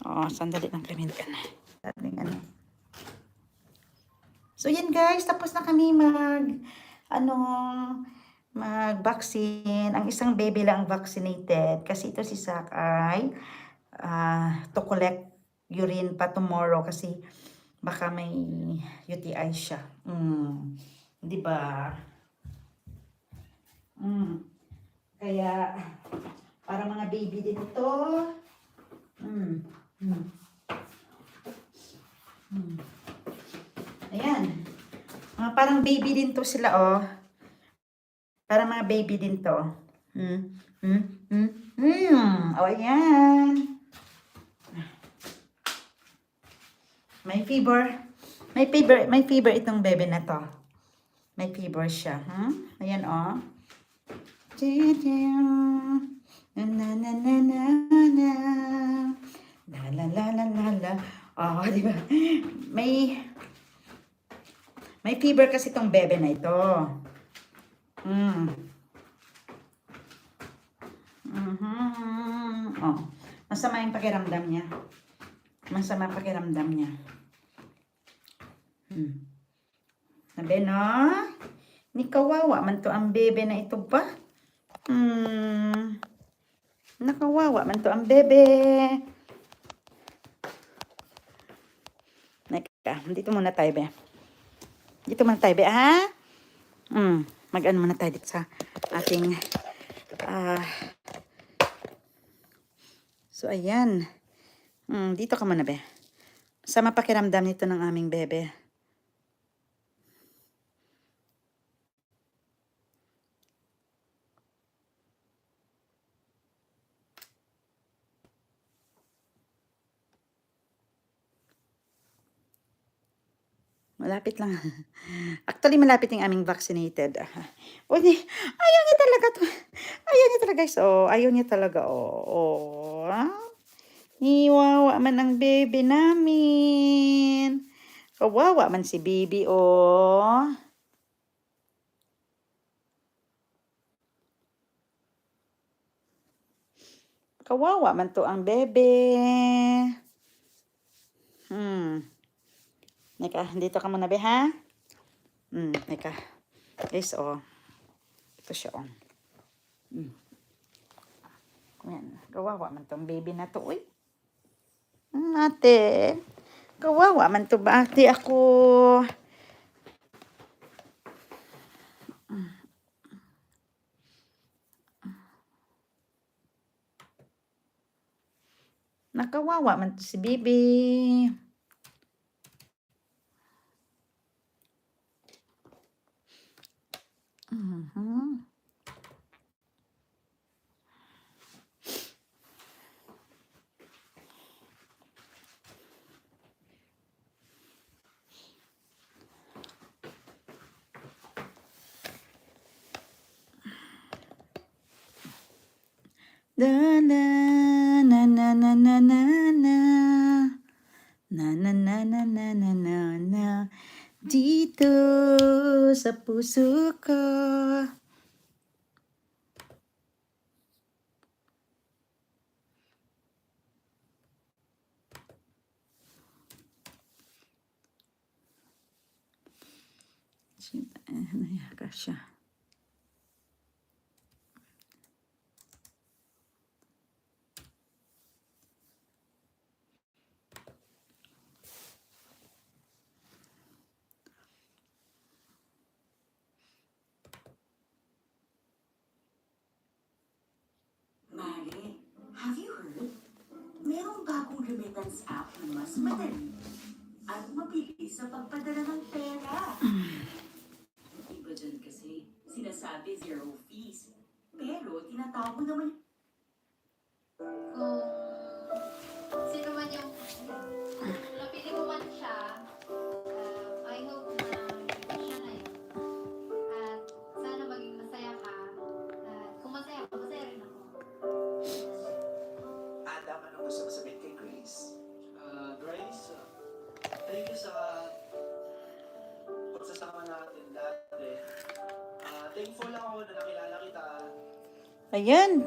Sandali lang, Clemente. So, yan guys. Tapos na kami mag-vaccine. Ang isang baby lang vaccinated. Kasi ito si Zach ay to collect urine pa tomorrow kasi baka may UTI siya. Di ba? Kaya, para mga baby din ito. Ayan. Parang baby din to sila, oh. Para mga baby din to. Ayan. May fever. May fever itong bebe na to. May fever siya. Ayan, oh. Na na na na na na. La la la la la la. Di ba? May fever kasi itong bebe na ito. Masama yung pakiramdam niya. Masama pakiramdam niya. Sabi, no? Ni kawawa man to ang bebe na ito ba? Nakawawa man to ang bebe. Dito muna tayo, be. Dito muna tayo, be, ha? Mag-ano muna tayo dito sa ating so, ayan. Dito ka muna, be. Sama pakiramdam nito ng aming bebe. Malapit lang. Actually, malapit yung aming vaccinated. Ayaw niya talaga to. Ayaw niya talaga, guys. Ayaw niya talaga. Iwawa man ang baby namin. Kawawa man si baby, Kawawa man to ang bebe. Dito ka muna, be, ha? Guys, ito siya, Yan. Kawawa man tong baby na to, uy. Ate. Kawawa man to ba, ate, ako. Nakawawa man to si baby. Na na na na na na na na na na na na na na na na dito sa puso ko. Nayaka siya. Mari, have you heard? Merong bagong remittance app na mas madali at mabilis sa pagpadala ng pera. Iba dyan kasi, sinasabi 0 fees. Pero tinatawag naman Kung sino man yung napili mo man siya, I hope na siya na yun. At sana maging masaya ka. Kung masaya ka, masaya rin ako. Adam, anong gusto mo sabihin kay Grace? Grace, thank you sa pagsasama natin dati. Thankful ako na nakilala kita. Ayan.